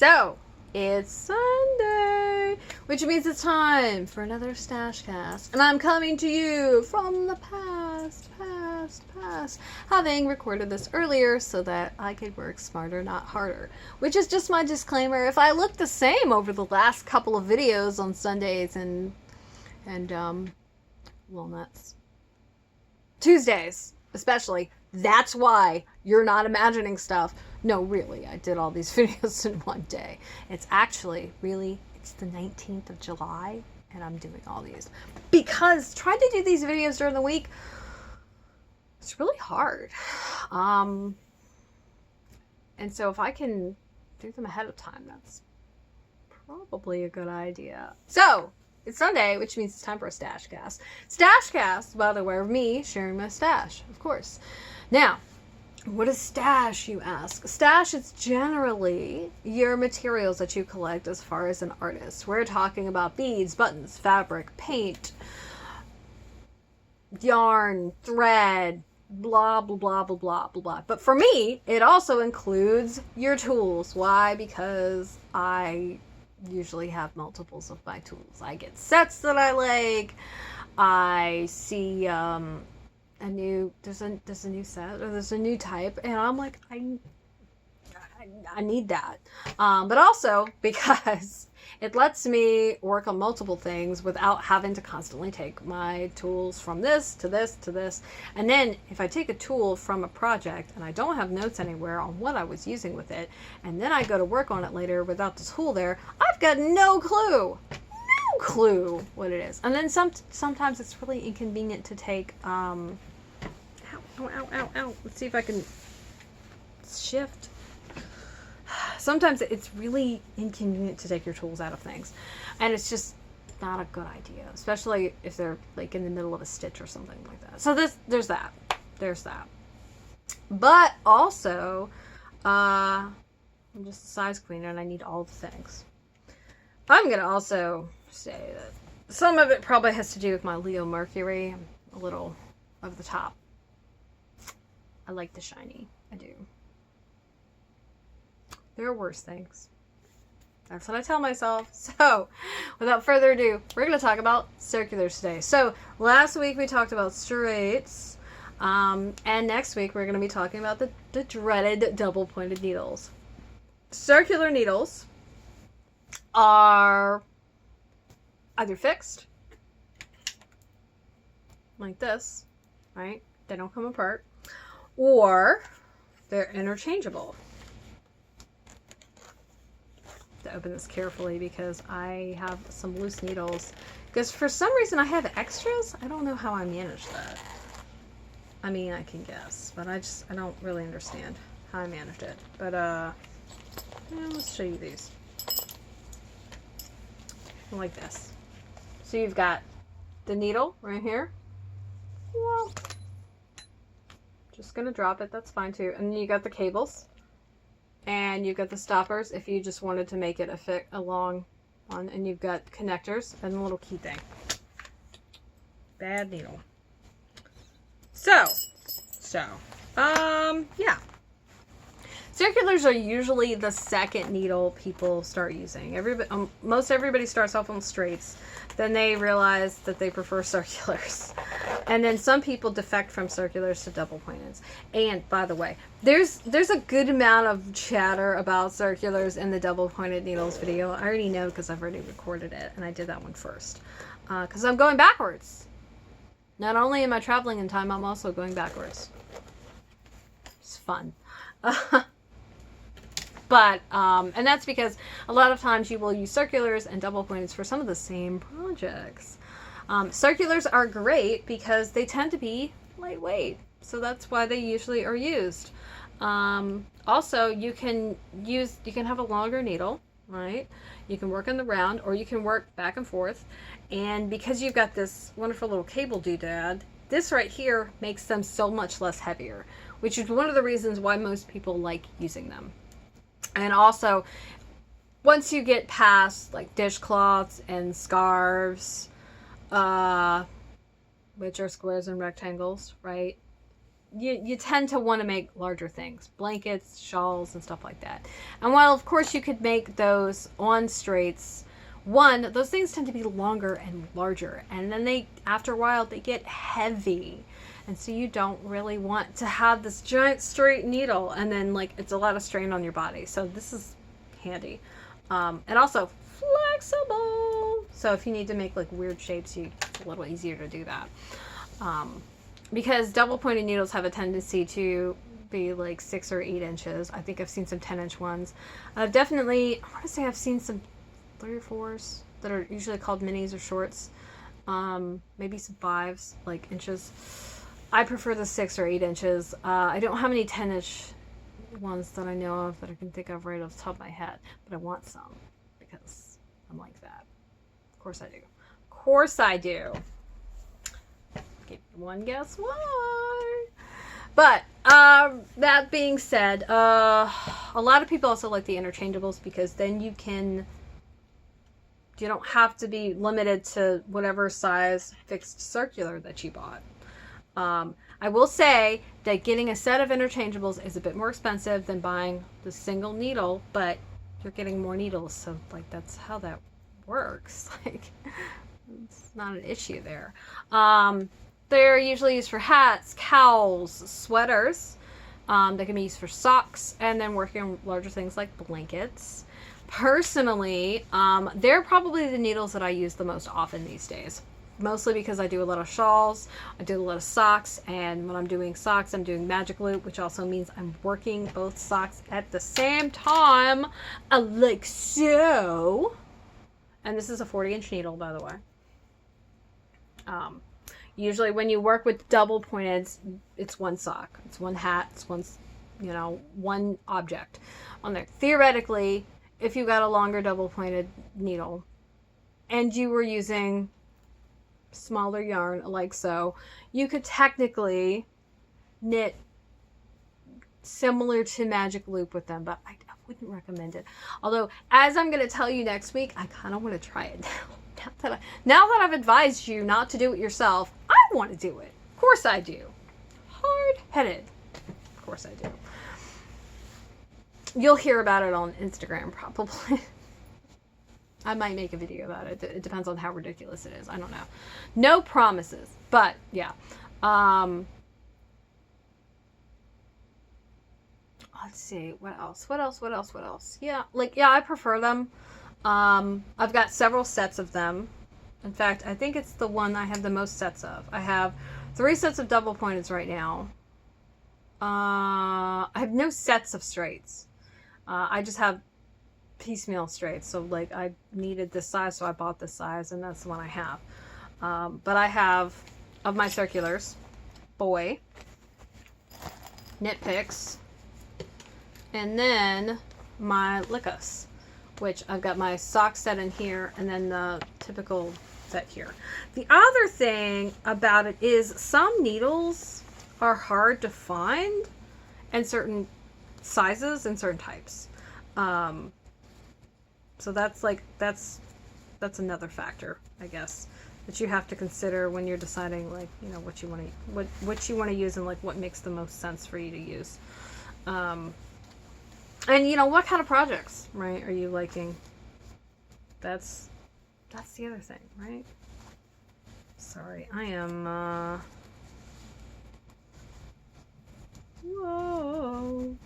So, it's Sunday, which means it's time for another Stashcast. And I'm coming to you from the past, having recorded this earlier so that I could work smarter, not harder. Which is just my disclaimer. If I look the same over the last couple of videos on Sundays and walnuts, Tuesdays especially, that's why you're not imagining stuff. No, really, I did all these videos in one day. It's actually, it's the 19th of July, and I'm doing all these. Because trying to do these videos during the week, it's really hard. And so if I can do them ahead of time, that's probably a good idea. So, it's Sunday, which means it's time for a Stashcast. Stashcast, by the way, of me sharing my stash, of course. Now, what is stash, you ask? Stash is generally your materials that you collect as far as an artist. We're talking about beads, buttons, fabric, paint, yarn, thread, blah, blah, blah, blah, blah, blah, blah. But for me, it also includes your tools. Why? Because I usually have multiples of my tools. I get sets that I like. I see there's a new set or there's a new type, and I'm like, I need that. But also because it lets me work on multiple things without having to constantly take my tools from this to this to this. And then if I take a tool from a project and I don't have notes anywhere on what I was using with it, and then I go to work on it later without the tool there, I've got no clue what it is. And then sometimes it's really inconvenient to take ow. Let's see if I can shift. Sometimes it's really inconvenient to take your tools out of things, and it's just not a good idea, especially if they're like in the middle of a stitch or something like that. So there's that. But also, I'm just a size queen and I need all the things. I'm gonna also say that some of it probably has to do with my Leo Mercury. A little over the top. I like the shiny. I do. There are worse things. That's what I tell myself. So, without further ado, we're going to talk about circulars today. So, last week we talked about straights. And next week we're going to be talking about the dreaded double-pointed needles. Circular needles are either fixed, like this, right? They don't come apart. Or they're interchangeable. To open this carefully because I have some loose needles. Because for some reason I have extras. I don't know how I manage that. I mean, I can guess, but I don't really understand how I managed it. But yeah, let's show you these. Like this. So you've got the needle right here. Well, just gonna drop it. That's fine too. And then you got the cables. And you've got the stoppers if you just wanted to make it a long one. And you've got connectors and a little key thing. Bad needle. So, yeah. Circulars are usually the second needle people start using. Most everybody starts off on straights. Then they realize that they prefer circulars. And then some people defect from circulars to double pointeds. And by the way, there's a good amount of chatter about circulars in the double pointed needles video. I already know because I've already recorded it and I did that one first. Because I'm going backwards. Not only am I traveling in time, I'm also going backwards. It's fun. But, and that's because a lot of times you will use circulars and double pointeds for some of the same projects. Circulars are great because they tend to be lightweight. So that's why they usually are used. Also, you can have a longer needle, right? You can work on the round or you can work back and forth. And because you've got this wonderful little cable doodad, this right here makes them so much less heavier, which is one of the reasons why most people like using them. And also, once you get past like dishcloths and scarves, which are squares and rectangles, right? you tend to want to make larger things, blankets, shawls, and stuff like that. And while of course you could make those on straights, those things tend to be longer and larger, and then they, after a while, they get heavy, and so you don't really want to have this giant straight needle, and then like it's a lot of strain on your body. So this is handy, and also flexible. So if you need to make like weird shapes, it's a little easier to do that. Because double pointed needles have a tendency to be like 6 or 8 inches. I think I've seen some 10-inch ones. I want to say I've seen some 3 or 4s that are usually called minis or shorts. Maybe some 5s, like inches. I prefer the 6 or 8 inches. I don't have any 10-inch ones that I know of that I can think of right off the top of my head, but I want some because I'm like that. Of course I do. Of course I do. One guess why. But that being said, a lot of people also like the interchangeables because then you don't have to be limited to whatever size fixed circular that you bought. I will say that getting a set of interchangeables is a bit more expensive than buying the single needle, but you're getting more needles, so like that's how that works. Like it's not an issue there. They're usually used for hats, cowls, sweaters. They can be used for socks, and then working on larger things like blankets. Personally, they're probably the needles that I use the most often these days. Mostly because I do a lot of shawls, I do a lot of socks, and when I'm doing socks, I'm doing magic loop, which also means I'm working both socks at the same time, like so. And this is a 40-inch needle, by the way. Usually when you work with double pointed, it's one sock, it's one hat, it's one object on there. Theoretically, if you got a longer double pointed needle and you were using smaller yarn like so, you could technically knit similar to magic loop with them, but I wouldn't recommend it. Although, as I'm going to tell you next week, I kind of want to try it now. Now that I've advised you not to do it yourself, I want to do it. Of course I do. Hard-headed. Of course I do. You'll hear about it on Instagram, probably. I might make a video about it. It depends on how ridiculous it is. I don't know. No promises. But, yeah. Let's see. What else? Yeah, I prefer them. I've got several sets of them. In fact, I think it's the one I have the most sets of. I have 3 sets of double pointeds right now. I have no sets of straights. I just have piecemeal straights. So like I needed this size, so I bought this size, and that's the one I have. But I have, of my circulars, Boy, Knit Picks, and then my Lickus, which I've got my sock set in here, and then the typical set here. The other thing about it is some needles are hard to find in certain sizes and certain types. So that's another factor, I guess, that you have to consider when you're deciding what you want to use and like what makes the most sense for you to use. And what kind of projects, right, are you liking? That's the other thing, right? Sorry, I am whoa.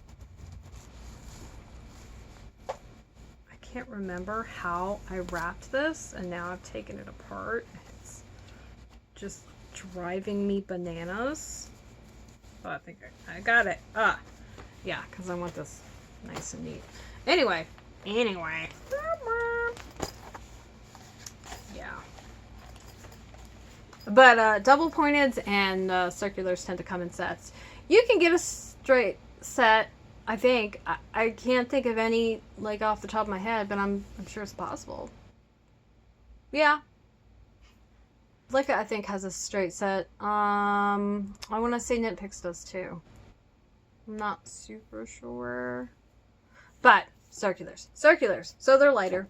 I can't remember how I wrapped this, and now I've taken it apart. It's just driving me bananas. Oh, I think I got it. Yeah, because I want this nice and neat. Anyway. Yeah. But double pointeds and circulars tend to come in sets. You can get a straight set, I think. I can't think of any like off the top of my head, but I'm sure it's possible. Yeah. Leica, I think, has a straight set. I want to say Knit Picks does too. I'm not super sure. But circulars. So they're lighter.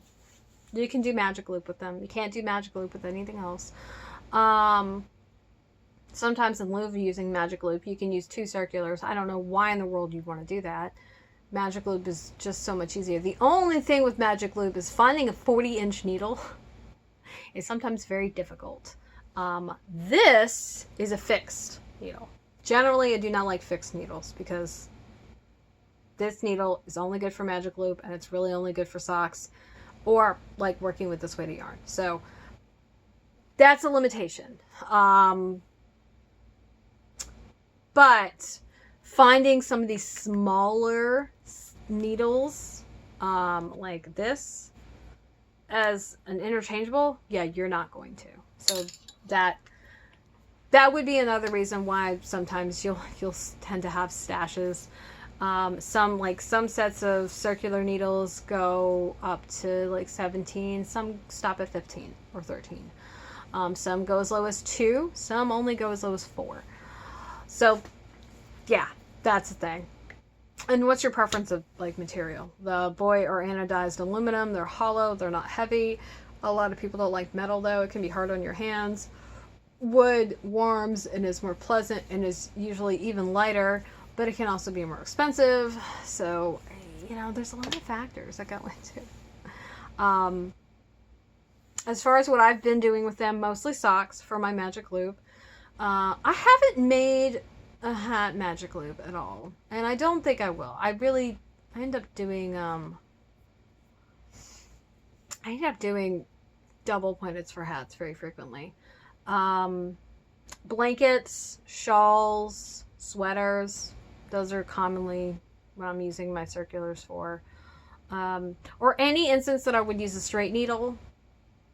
You can do magic loop with them. You can't do magic loop with anything else. Sometimes in lieu of using magic loop, you can use 2 circulars. I don't know why in the world you'd want to do that. Magic loop is just so much easier. The only thing with magic loop is finding a 40-inch needle is sometimes very difficult. This is a fixed needle. Generally, I do not like fixed needles because this needle is only good for magic loop and it's really only good for socks or like working with this weight of yarn. So that's a limitation. But finding some of these smaller needles, like this, as an interchangeable, yeah, you're not going to. So that would be another reason why sometimes you'll tend to have stashes. Some sets of circular needles go up to like 17. Some stop at 15 or 13. Some go as low as 2. Some only go as low as 4. So, yeah, that's the thing. And what's your preference of like material? The Boy or anodized aluminum. They're hollow. They're not heavy. A lot of people don't like metal though. It can be hard on your hands. Wood warms and is more pleasant and is usually even lighter, but it can also be more expensive. So, there's a lot of factors that go into. As far as what I've been doing with them, mostly socks for my magic loop. I haven't made a hat magic loop at all, and I don't think I will. I end up doing double pointeds for hats very frequently. Blankets, shawls, sweaters, those are commonly what I'm using my circulars for. Or any instance that I would use a straight needle,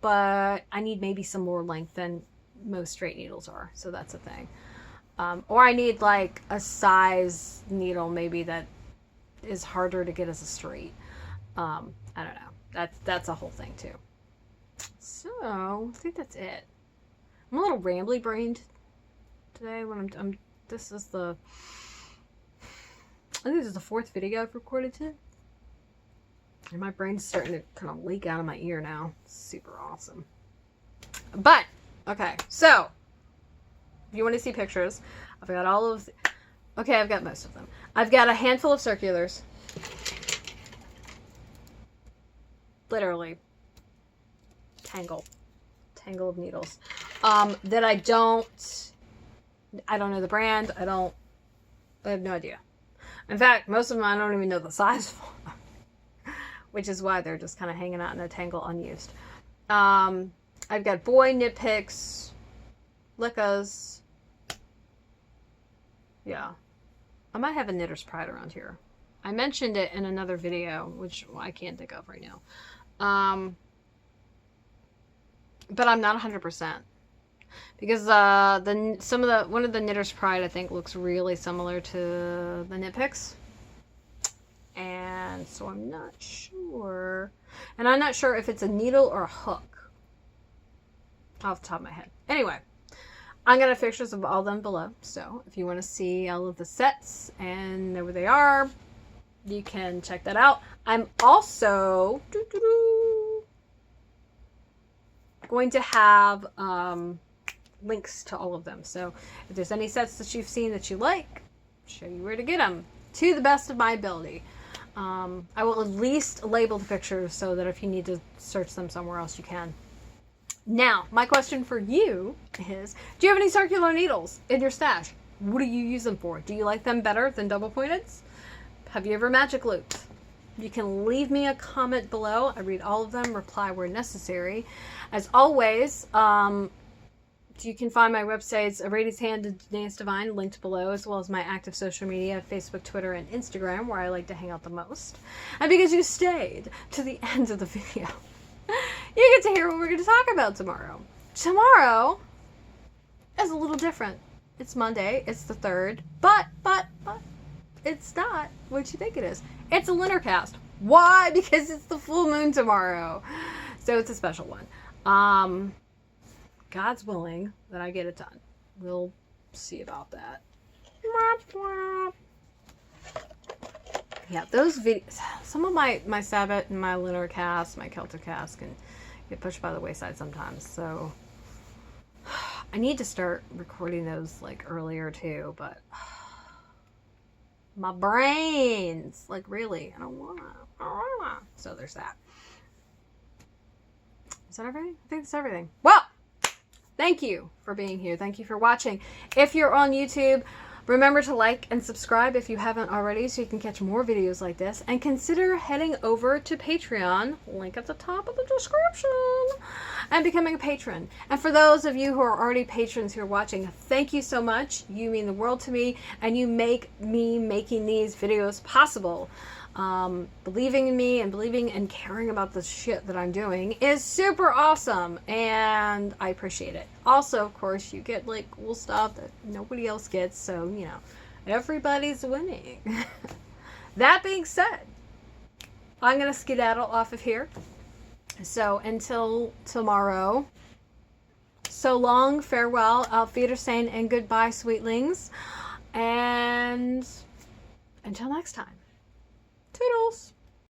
but I need maybe some more length than most straight needles are, so that's a thing. Or I need like a size needle maybe that is harder to get as a straight. I don't know. That's a whole thing too. So I think that's it. I'm a little rambly brained today when I'm this is the, I think this is the 4th video I've recorded today. And my brain's starting to kind of leak out of my ear now. Super awesome. But, okay, so, if you want to see pictures, I've got all of, okay, I've got most of them. I've got a handful of circulars. Literally. Tangle of needles. That I don't know the brand. I have no idea. In fact, most of them I don't even know the size for. Which is why they're just kind of hanging out in a tangle unused. I've got Boy knit picks, Lickas. Yeah. I might have a Knitter's Pride around here. I mentioned it in another video, which I can't think of right now. But I'm not 100%. Because one of the Knitter's Pride I think looks really similar to the knit picks. And so I'm not sure. And I'm not sure if it's a needle or a hook. Off the top of my head. Anyway, I'm going to have pictures of all of them below. So if you want to see all of the sets and know where they are, you can check that out. I'm also going to have links to all of them. So if there's any sets that you've seen that you like, show you where to get them to the best of my ability. I will at least label the pictures so that if you need to search them somewhere else, you can. Now, my question for you is, do you have any circular needles in your stash? What do you use them for? Do you like them better than double pointeds? Have you ever magic looped? You can leave me a comment below. I read all of them, reply where necessary. As always, you can find my websites, Aradia's Hand and Dance Divine, linked below, as well as my active social media, Facebook, Twitter, and Instagram, where I like to hang out the most. And because you stayed to the end of the video, you get to hear what we're going to talk about tomorrow. Tomorrow is a little different. It's Monday, it's the 3rd, but it's not what you think it is. It's a Intercast. Why? Because it's the full moon tomorrow. So it's a special one. God's willing that I get it done. We'll see about that. Yeah, those videos, some of my Sabbath and my Intercast, my Celticast can get pushed by the wayside sometimes. So I need to start recording those like earlier too, but my brains, like, really, I don't wanna. So there's that. Is that everything? I think that's everything. Well, thank you for being here. Thank you for watching. If you're on YouTube, remember to like and subscribe if you haven't already so you can catch more videos like this. And consider heading over to Patreon, link at the top of the description, and becoming a patron. And for those of you who are already patrons who are watching, thank you so much. You mean the world to me, and you make me making these videos possible. Believing in me and believing and caring about the shit that I'm doing is super awesome, and I appreciate it. Also, of course, you get like cool stuff that nobody else gets, so you know, everybody's winning. That being said, I'm gonna skedaddle off of here. So until tomorrow, so long, farewell, auf Wiedersehen, and goodbye, sweetlings, and until next time. Toodles!